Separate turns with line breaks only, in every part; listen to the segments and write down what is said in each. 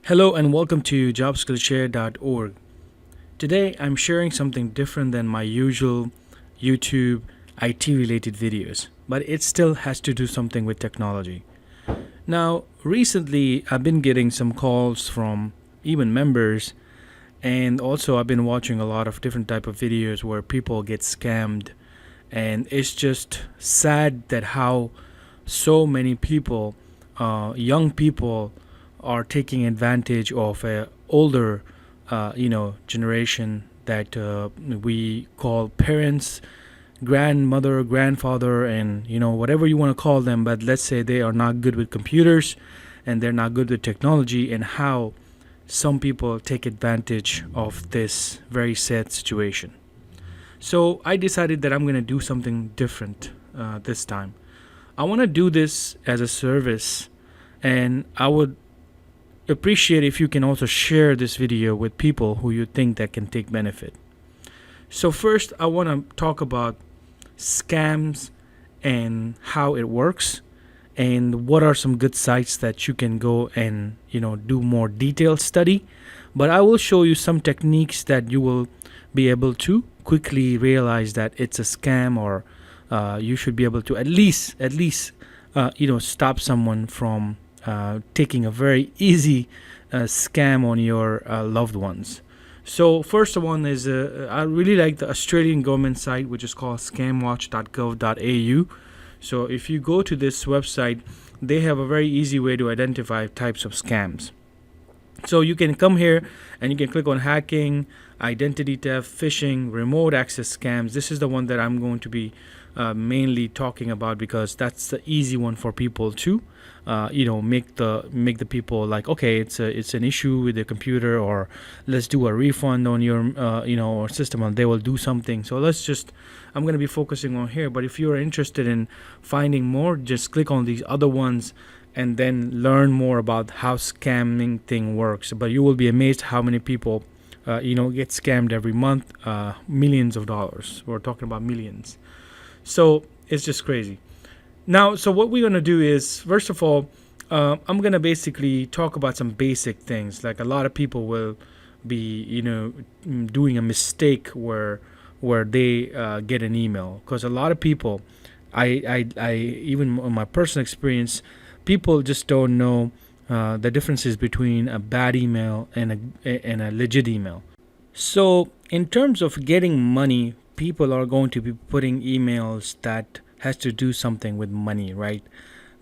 Hello and welcome to jobskillshare.org. Today I'm sharing something different than my usual YouTube IT related videos, but it still has to do something with technology. Now, recently I've been getting some calls from even members, and also I've been watching a lot of different type of videos where people get scammed, and it's just sad that how so many people, young people, are taking advantage of a older, generation that we call parents, grandmother, grandfather, and whatever you want to call them. But let's say they are not good with computers, and they're not good with technology, and how some people take advantage of this very sad situation. So I decided that I'm going to do something different this time. I want to do this as a service, and I would appreciate if you can also share this video with people who you think that can take benefit. So first, I want to talk about scams and how it works, and what are some good sites that you can go and do more detailed study. But I will show you some techniques that you will be able to quickly realize that it's a scam, or you should be able to at least stop someone from taking a very easy scam on your loved ones. So first one is I really like the Australian government site, which is called scamwatch.gov.au. So if you go to this website, they have a very easy way to identify types of scams. So you can come here and you can click on hacking, identity theft, phishing, remote access scams. This is the one that I'm going to be mainly talking about, because that's the easy one for people to make the people like, okay, it's an issue with the computer, or let's do a refund on your or system, and they will do something. So I'm going to be focusing on here, but if you're interested in finding more, just click on these other ones and then learn more about how scamming thing works. But you will be amazed how many people get scammed every month, millions of dollars. We're talking about millions. So it's just crazy. Now, so what we're going to do is, first of all, I'm going to basically talk about some basic things. Like, a lot of people will be, doing a mistake where they get an email. Because a lot of people, I even in my personal experience, people just don't know the differences between a bad email and a legit email. So in terms of getting money, people are going to be putting emails that has to do something with money, right?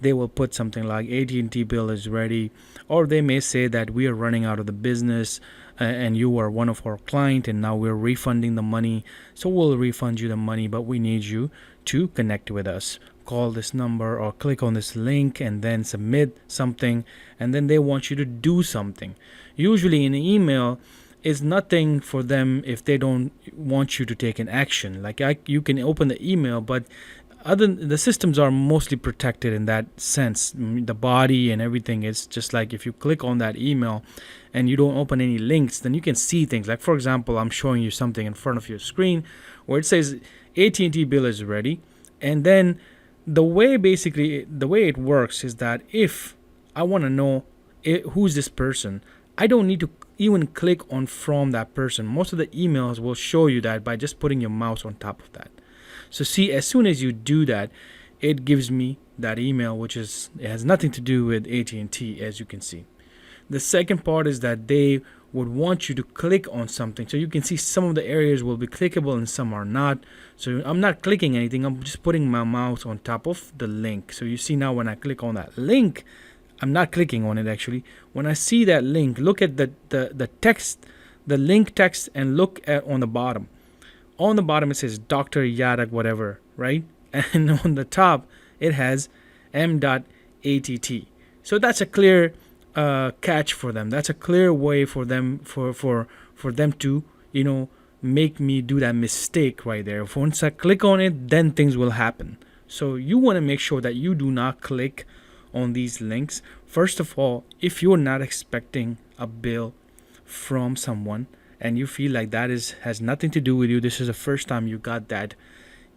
They will put something like AT&T bill is ready, or they may say that we are running out of the business, and you are one of our client, and now we're refunding the money. So we'll refund you the money, but we need you to connect with us. Call this number or click on this link and then submit something, and then they want you to do something. Usually in an email, is nothing for them if they don't want you to take an action. Like, you can open the email, but the systems are mostly protected in that sense. The body and everything is just like, if you click on that email and you don't open any links, then you can see things. Like, for example, I'm showing you something in front of your screen where it says AT&T bill is ready, and then the way it works is that if I want to know who's this person, I don't need to even click on from that person. Most of the emails will show you that by just putting your mouse on top of that. So see, as soon as you do that, it gives me that email, it has nothing to do with AT&T, as you can see. The second part is that they would want you to click on something. So you can see some of the areas will be clickable and some are not. So I'm not clicking anything. I'm just putting my mouse on top of the link. So you see now when I click on that link, I'm not clicking on it actually. When I see that link, look at the text, the link text, and look at on the bottom. On the bottom it says Dr. Yadak whatever, right? And on the top it has m.att. So that's a clear catch for them. That's a clear way for them for them to make me do that mistake right there. Once I click on it, then things will happen. So you want to make sure that you do not click on these links. First of all, if you're not expecting a bill from someone and you feel like that has nothing to do with you, this is the first time you got that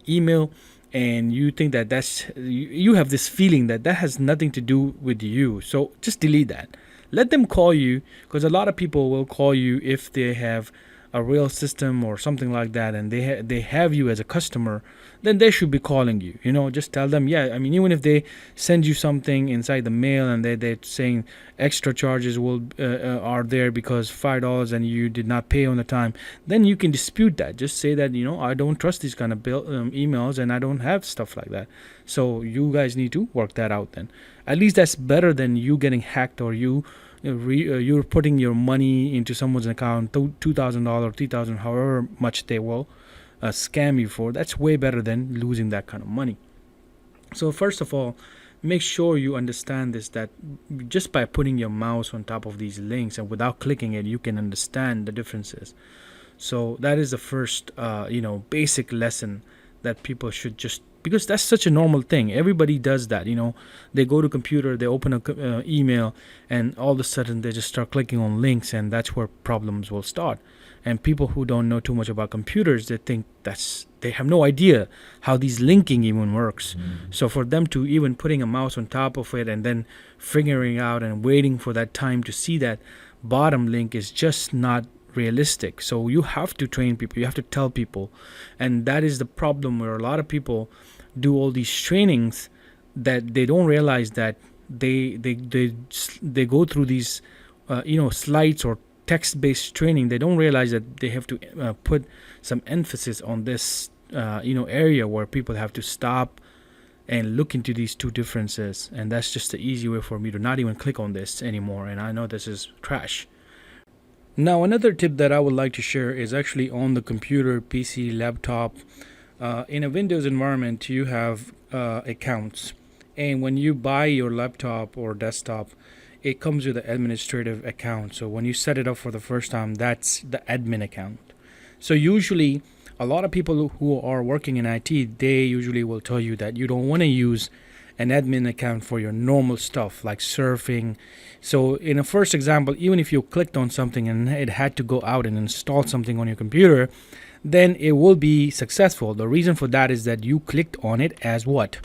email, and you think that you have this feeling that has nothing to do with you, so just delete that. Let them call you, because a lot of people will call you if they have a real system or something like that, and they have you as a customer. Then they should be calling you. Just tell them, yeah. I mean, even if they send you something inside the mail and they're saying extra charges will are there because $5 and you did not pay on the time, then you can dispute that. Just say that, I don't trust these kind of emails, and I don't have stuff like that. So you guys need to work that out. Then at least that's better than you getting hacked, or you're putting your money into someone's account, $2,000, $3,000, however much they will scam you for. That's way better than losing that kind of money. So first of all, make sure you understand this, that just by putting your mouse on top of these links and without clicking it, you can understand the differences. So that is the first basic lesson that people should just, because that's such a normal thing. Everybody does that. They go to computer, they open a email, and all of a sudden they just start clicking on links, and that's where problems will start. And people who don't know too much about computers, they think they have no idea how these linking even works. So for them to even putting a mouse on top of it and then figuring out and waiting for that time to see that bottom link is just not realistic. So you have to train people, you have to tell people. And that is the problem, where a lot of people do all these trainings that they don't realize that they go through these slides or text-based training. They don't realize that they have to put some emphasis on this area where people have to stop and look into these two differences. And that's just the easy way for me to not even click on this anymore. And I know this is trash. Now, another tip that I would like to share is actually on the computer, PC, laptop. In a Windows environment, you have accounts. And when you buy your laptop or desktop, it comes with an administrative account. So when you set it up for the first time, that's the admin account. So usually, a lot of people who are working in IT, they usually will tell you that you don't want to use an admin account for your normal stuff like surfing. So in a first example, even if you clicked on something and it had to go out and install something on your computer, then it will be successful. The reason for that is that you clicked on it as what?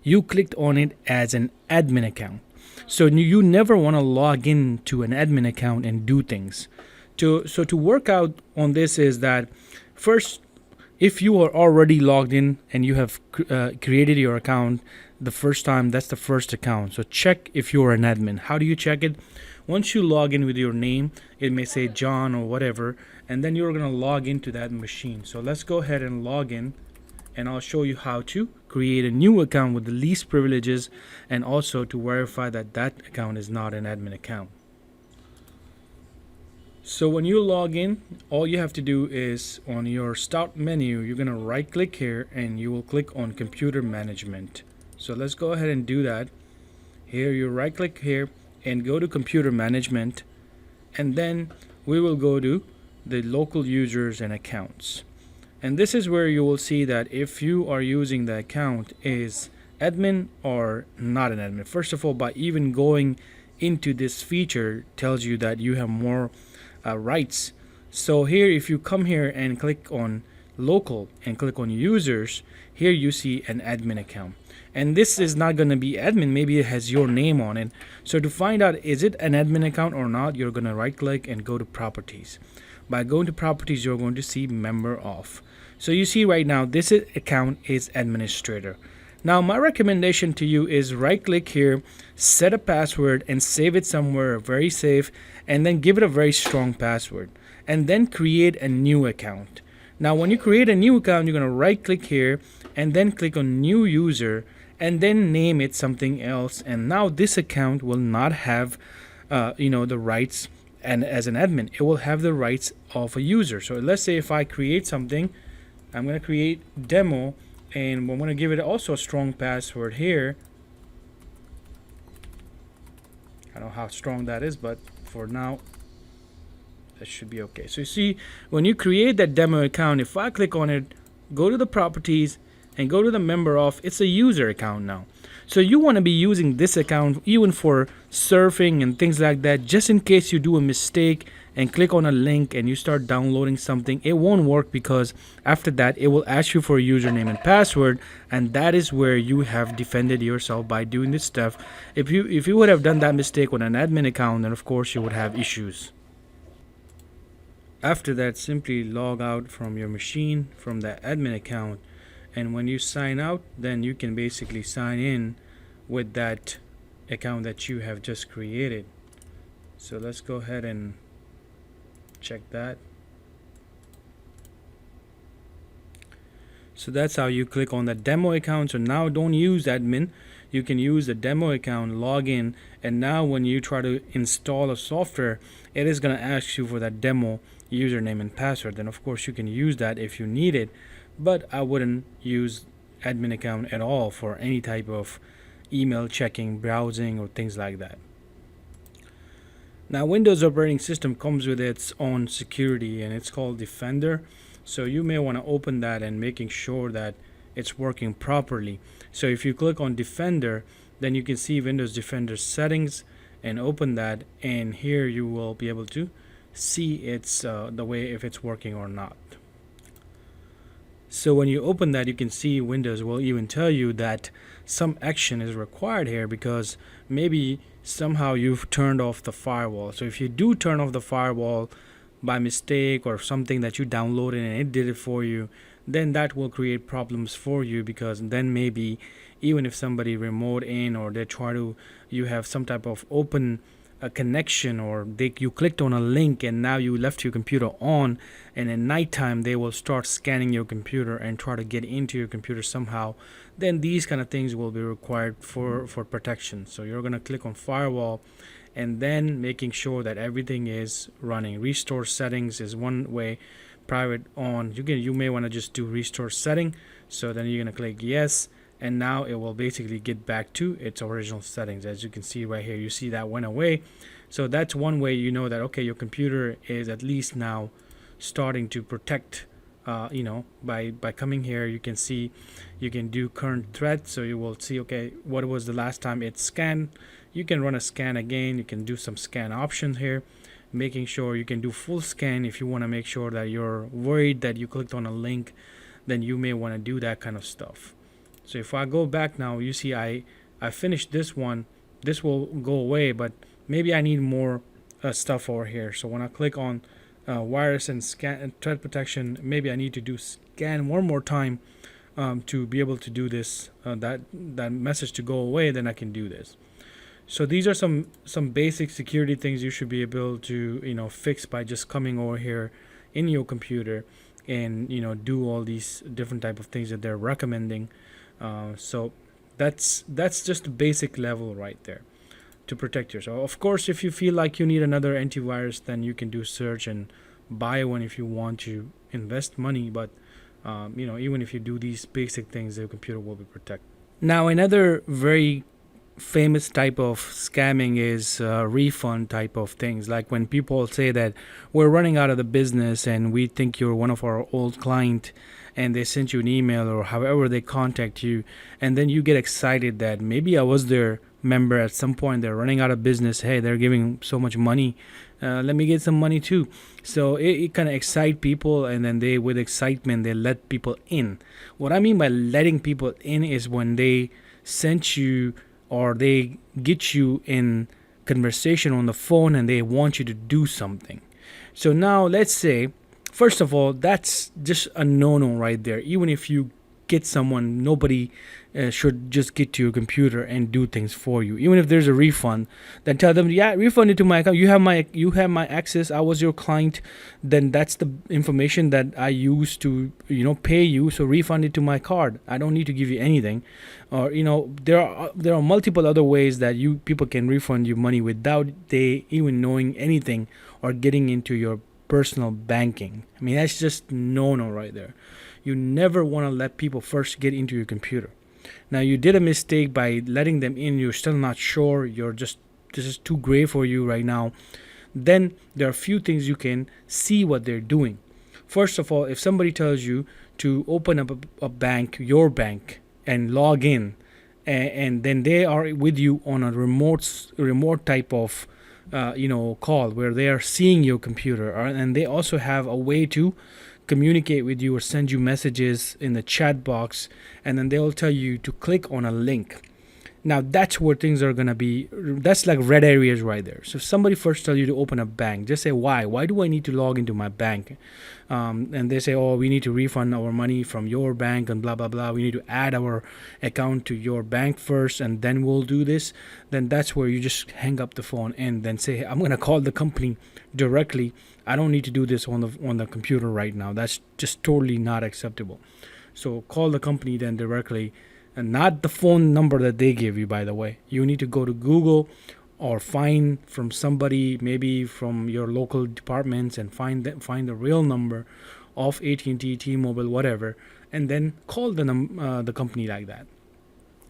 You clicked on it as an admin account. So you never want to log in to an admin account and do things. So to work out on this is that first, if you are already logged in and you have created your account the first time, that's the first account. So check if you're an admin. How do you check it? Once you log in with your name, it may say John or whatever, and then you're going to log into that machine. So let's go ahead and log in, and I'll show you how to create a new account with the least privileges, and also to verify that that account is not an admin account. So when you log in, all you have to do is on your start menu, you're going to right click here and you will click on computer management. So let's go ahead and do that. Here you right click here and go to computer management, and then we will go to the local users and accounts. And this is where you will see that if you are using the account is admin or not an admin. First of all, by even going into this feature tells you that you have more rights. So here, if you come here and click on local and click on users, here you see an admin account. And this is not going to be admin, maybe it has your name on it. So to find out is it an admin account or not, you're going to right click and go to properties. By going to properties, you're going to see member of. So you see right now this account is administrator. Now my recommendation to you is right click here, set a password and save it somewhere very safe, and then give it a very strong password, and then create a new account. Now when you create a new account, you're going to right click here and then click on new user and then name it something else, and now this account will not have the rights and as an admin. It will have the rights of a user. So let's say if I create something, I'm going to create demo, and I'm going to give it also a strong password here. I don't know how strong that is, but for now that should be okay. So you see, when you create that demo account, if I click on it, go to the properties and go to the member of, it's a user account now. So you want to be using this account even for surfing and things like that, just in case you do a mistake and click on a link and you start downloading something. It won't work, because after that it will ask you for a username and password, and that is where you have defended yourself by doing this stuff. If you would have done that mistake on an admin account, then of course you would have issues. After that, simply log out from your machine from that admin account, and when you sign out, then you can basically sign in with that account that you have just created. So let's go ahead and check that. So that's how you click on the demo account. So now don't use admin, you can use the demo account, log in, and now when you try to install a software, it is going to ask you for that demo username and password. Then of course you can use that if you need it, but I wouldn't use admin account at all for any type of email checking, browsing, or things like that. Now, Windows operating system comes with its own security, and it's called Defender. So you may want to open that and making sure that it's working properly. So if you click on Defender, then you can see Windows Defender settings and open that, and here you will be able to see it's the way if it's working or not. So when you open that, you can see Windows will even tell you that some action is required here, because maybe somehow you've turned off the firewall. So if you do turn off the firewall by mistake, or something that you downloaded and it did it for you, then that will create problems for you, because then maybe even if somebody remote in, or they try to, you have some type of open a connection, or you clicked on a link and now you left your computer on, and at nighttime they will start scanning your computer and try to get into your computer somehow, then these kind of things will be required for protection. So you're going to click on firewall, and then making sure that everything is running. Restore settings is one way. Private on, you may want to just do restore setting. So then you're going to click yes, and now it will basically get back to its original settings. As you can see right here, you see that went away. So that's one way you know that, okay, your computer is at least now starting to protect. By coming here, you can see, you can do current threat. So you will see, okay, what was the last time it scanned. You can run a scan again. You can do some scan options here, making sure you can do full scan. If you want to make sure that you're worried that you clicked on a link, then you may want to do that kind of stuff. So if I go back now, you see I finished this one. This will go away, but maybe I need more stuff over here. So when I click on virus and scan and threat protection, maybe I need to do scan one more time to be able to do this, that message to go away. Then I can do this. So these are some basic security things you should be able to fix by just coming over here in your computer and do all these different type of things that they're recommending. So that's just the basic level right there to protect yourself. Of course, if you feel like you need another antivirus, then you can do search and buy one if you want to invest money. But even if you do these basic things, the computer will be protected. Now, another very famous type of scamming is refund type of things, like when people say that we're running out of the business and we think you're one of our old client, and they sent you an email or however they contact you, and then you get excited that maybe I was their member at some point, they're running out of business, hey, they're giving so much money, let me get some money too. So it kind of excite people, and then they, with excitement, they let people in. What I mean by letting people in is when they sent you, or they get you in conversation on the phone and they want you to do something. So now let's say, first of all, that's just a no-no right there. Even if you get someone, nobody should just get to your computer and do things for you. Even if there's a refund, then tell them, yeah, refund it to my account. You have my access. I was your client. Then that's the information that I used to pay you. So refund it to my card. I don't need to give you anything. Or there are multiple other ways that people can refund you money without they even knowing anything or getting into your personal banking. I mean, that's just no right there. You never want to let people first get into your computer. Now, you did a mistake by letting them in. You're still not sure. This is too gray for you right now. Then there are a few things you can see what they're doing. First of all, if somebody tells you to open up a bank, your bank, and log in, and then they are with you on a remote type of call where they are seeing your computer, and they also have a way to communicate with you or send you messages in the chat box, and then they'll tell you to click on a link. Now that's where things are gonna be. That's like red areas right there. So if somebody first tells you to open a bank, just say why. Why do I need to log into my bank? And they say, oh, we need to refund our money from your bank and blah blah blah. We need to add our account to your bank first, and then we'll do this. Then that's where you just hang up the phone and then say, hey, I'm gonna call the company directly. I don't need to do this on the computer right now. That's just totally not acceptable. So call the company then directly, and not the phone number that they give you, by the way. You need to go to Google or find from somebody, maybe from your local departments, and find the real number of AT&T, T-Mobile, whatever, and then call the company like that.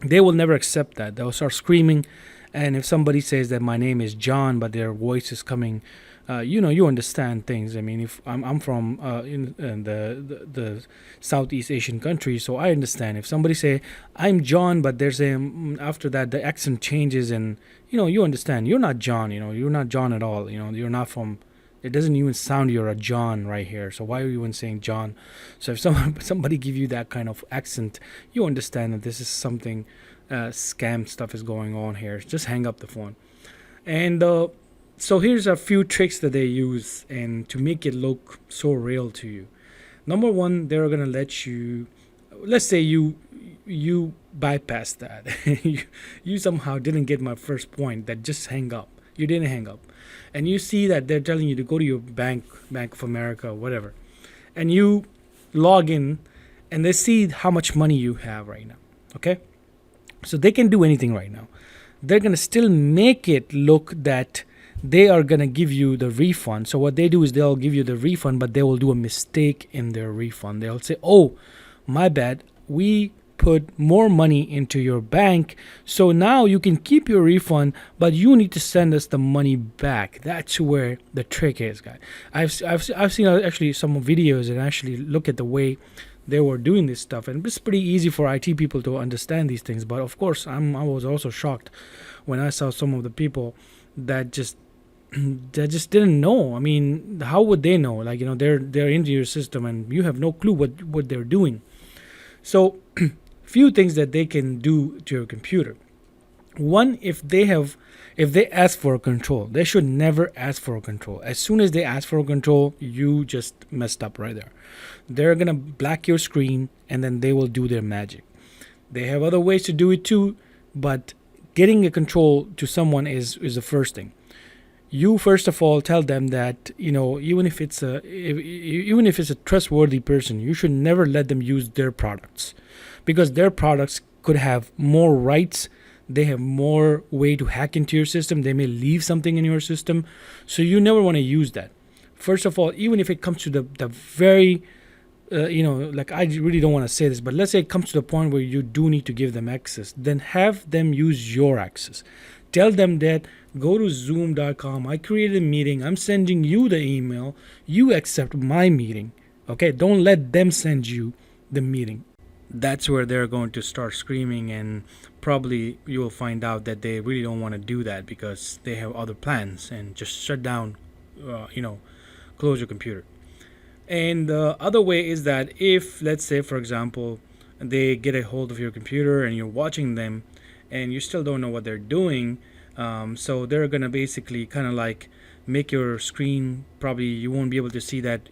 They will never accept that. They'll start screaming, and if somebody says that my name is John, but their voice is coming, you understand things. I mean, if I'm from in the Southeast Asian countries, so I understand. If somebody say I'm John, but there's a after that the accent changes, and you understand. You're not John. You're not John at all. You're not from. It doesn't even sound you're a John right here. So why are you even saying John? So if somebody give you that kind of accent, you understand that this is something scam stuff is going on here. Just hang up the phone. And so here's a few tricks that they use and to make it look so real to you. Number one, they're gonna let you. Let's say you bypass that. you somehow didn't get my first point. That just hang up. You didn't hang up, and you see that they're telling you to go to your Bank of America, whatever, and you log in, and they see how much money you have right now. Okay, so they can do anything right now. They're gonna still make it look that they are going to give you the refund. So what they do is they'll give you the refund, but they will do a mistake in their refund. They'll say, oh, my bad, we put more money into your bank, so now you can keep your refund, but you need to send us the money back. That's where the trick is, guys. I've seen actually some videos and actually look at the way they were doing this stuff, and it's pretty easy for IT people to understand these things. But of course, I was also shocked when I saw some of the people that just didn't know. I mean, how would they know? Like, they're into your system and you have no clue what they're doing. So few things that they can do to your computer. One, if they ask for a control, they should never ask for a control. As soon as they ask for a control, you just messed up right there. They're gonna black your screen and then they will do their magic. They have other ways to do it too, but getting a control to someone is the first thing. You first of all tell them that even if it's a trustworthy person, you should never let them use their products, because their products could have more rights. They have more way to hack into your system. They may leave something in your system, so you never want to use that. First of all, even if it comes to the very like, I really don't want to say this, but let's say it comes to the point where you do need to give them access, then have them use your access. Tell them that go to zoom.com. I created a meeting. I'm sending you the email. You accept my meeting. Okay? Don't let them send you the meeting. That's where they're going to start screaming, and probably you will find out that they really don't want to do that because they have other plans, and just shut down, close your computer. And the other way is that if, let's say, for example, they get a hold of your computer and you're watching them and you still don't know what they're doing, so they're gonna basically kind of like make your screen, probably you won't be able to see that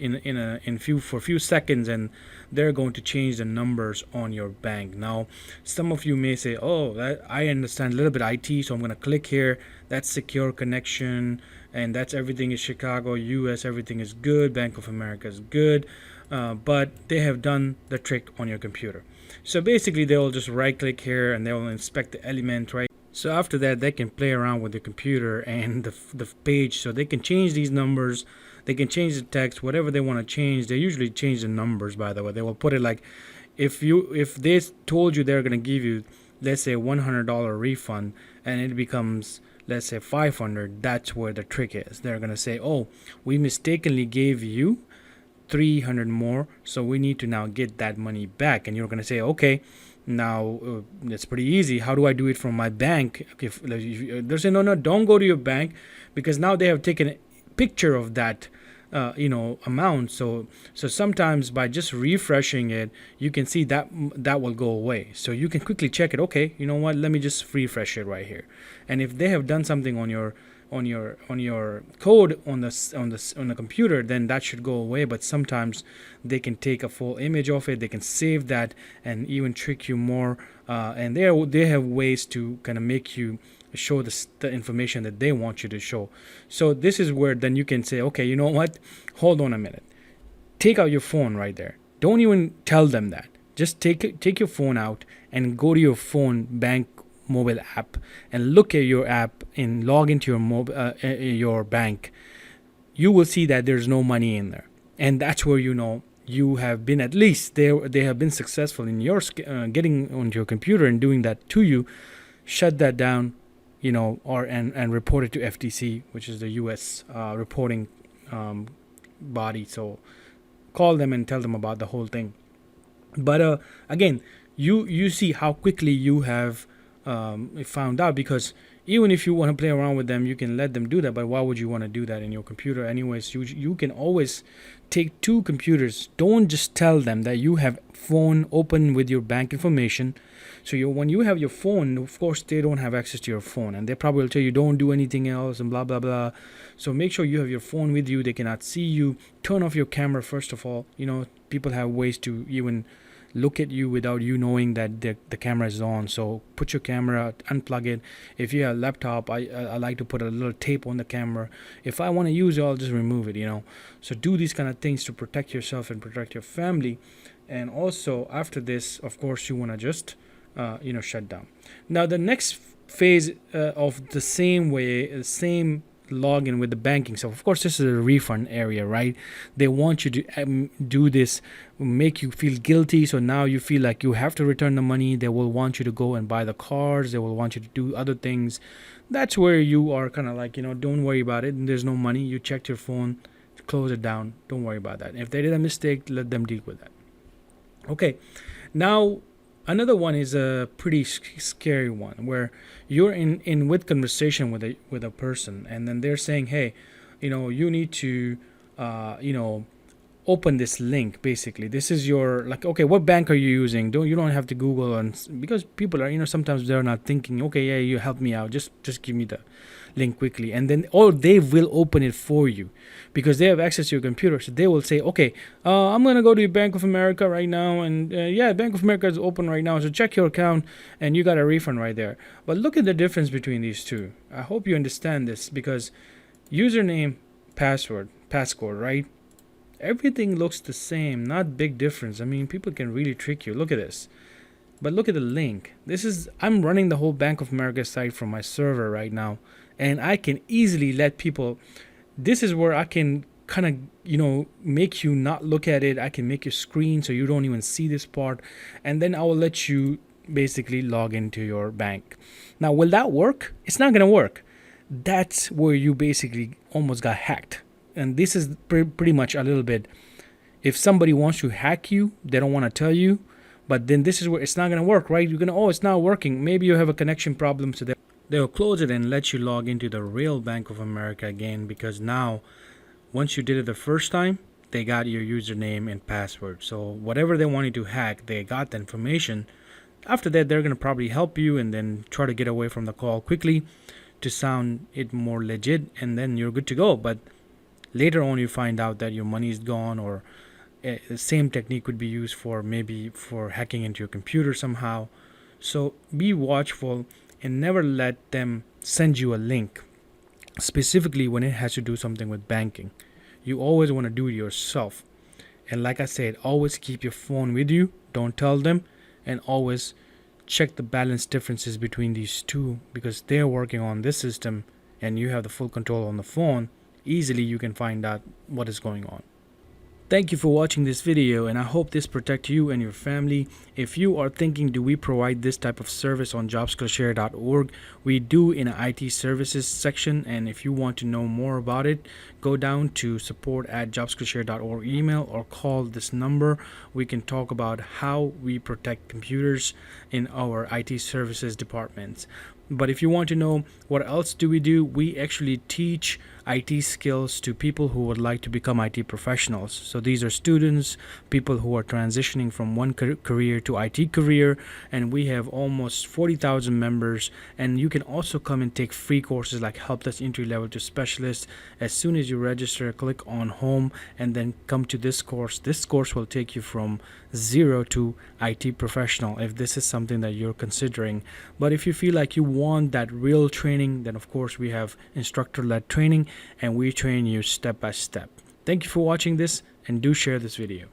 for a few seconds, and they're going to change the numbers on your bank. Now, some of you may say, oh, I understand a little bit IT, so I'm gonna click here. That's secure connection, and that's everything is Chicago, US, everything is good, Bank of America is good, but they have done the trick on your computer. So basically they'll just right click here and they'll inspect the element, right? So after that, they can play around with the computer and the page, so they can change these numbers, they can change the text, whatever they want to change. They usually change the numbers, by the way. They will put it like, if they told you they're gonna give you, let's say, $100 refund, and it becomes, let's say, $500, that's where the trick is. They're gonna say, oh, we mistakenly gave you $300 more, so we need to now get that money back. And you're gonna say, okay, Now, it's pretty easy. How do I do it from my bank? If they're saying, no, don't go to your bank, because now they have taken a picture of that, amount. So sometimes by just refreshing it, you can see that that will go away. So you can quickly check it. Okay, you know what? Let me just refresh it right here. And if they have done something on your code on the computer, then that should go away. But sometimes they can take a full image of it, they can save that, and even trick you more, and they have ways to kind of make you show the information that they want you to show. So this is where then you can say, okay, you know what, hold on a minute, take out your phone right there, don't even tell them that, just take your phone out and go to your phone bank mobile app and look at your app and log into your bank. You will see that there's no money in there, and that's where you have been, at least they have been successful in your getting onto your computer and doing that to you. Shut that down, or and report it to FTC, which is the US reporting body. So call them and tell them about the whole thing. But again, you see how quickly you have found out, because even if you want to play around with them, you can let them do that. But why would you want to do that in your computer anyways? You can always take two computers. Don't just tell them that you have phone open with your bank information. So when you have your phone, of course they don't have access to your phone, and they probably will tell you don't do anything else and blah blah blah. So make sure you have your phone with you. They cannot see you. Turn off your camera first of all. People have ways to even look at you without you knowing that the camera is on. So put your camera, unplug it. If you have a laptop, I like to put a little tape on the camera. If I want to use it, I'll just remove it. So do these kind of things to protect yourself and protect your family. And also after this, of course, you want to just shut down. Now the next phase of the same login with the banking. So of course this is a refund area, right? They want you to do this, make you feel guilty, so now you feel like you have to return the money. They will want you to go and buy the cars, they will want you to do other things. That's where you are kind of like, don't worry about it. There's no money, you checked your phone, close it down, don't worry about that. If they did a mistake, let them deal with that. Okay, now another one is a pretty scary one, where you're in with conversation with a person, and then they're saying, hey, you need to open this link. Basically, this is your, like, okay, what bank are you using? You don't have to Google, and because people are, sometimes they're not thinking, okay, yeah, you help me out, just give me the link quickly, and then they will open it for you because they have access to your computer. So they will say, okay, I'm gonna go to Bank of America right now, and yeah, Bank of America is open right now, so check your account and you got a refund right there. But look at the difference between these two. I hope you understand this, because username, passcode, right, everything looks the same, not big difference. I mean, people can really trick you. Look at this. But look at the link. I'm running the whole Bank of America site from my server right now, and I can easily let people, this is where I can kind of, make you not look at it. I can make your screen so you don't even see this part, and then I will let you basically log into your bank. Now, will that work? It's not going to work. That's where you basically almost got hacked. And this is pretty much a little bit, if somebody wants to hack you, they don't want to tell you, but then this is where it's not going to work, right? You're going to, it's not working. Maybe you have a connection problem, so they'll close it and let you log into the real Bank of America again, because now, once you did it the first time, they got your username and password. So whatever they wanted to hack, they got the information. After that, they're going to probably help you and then try to get away from the call quickly to sound it more legit, and then you're good to go. But later on, you find out that your money is gone, or the same technique would be used for hacking into your computer somehow. So be watchful and never let them send you a link, specifically when it has to do something with banking. You always want to do it yourself. And like I said, always keep your phone with you. Don't tell them, and always check the balance differences between these two, because they're working on this system and you have the full control on the phone. Easily you can find out what is going on. Thank you for watching this video, and I hope this protects you and your family. If you are thinking, do we provide this type of service on jobskillshare.org? We do in an IT services section, and if you want to know more about it, go down to support@jobskillshare.org email or call this number. We can talk about how we protect computers in our IT services departments. But if you want to know what else do, we actually teach IT skills to people who would like to become IT professionals. So these are students, people who are transitioning from one career to IT career, and we have almost 40,000 members. And you can also come and take free courses like Help Desk Entry Level to Specialist. As soon as you register, click on Home and then come to this course. This course will take you from zero to IT professional if this is something that you're considering. But if you feel like you want that real training, then of course we have instructor-led training and we train you step by step. Thank you for watching this, and do share this video.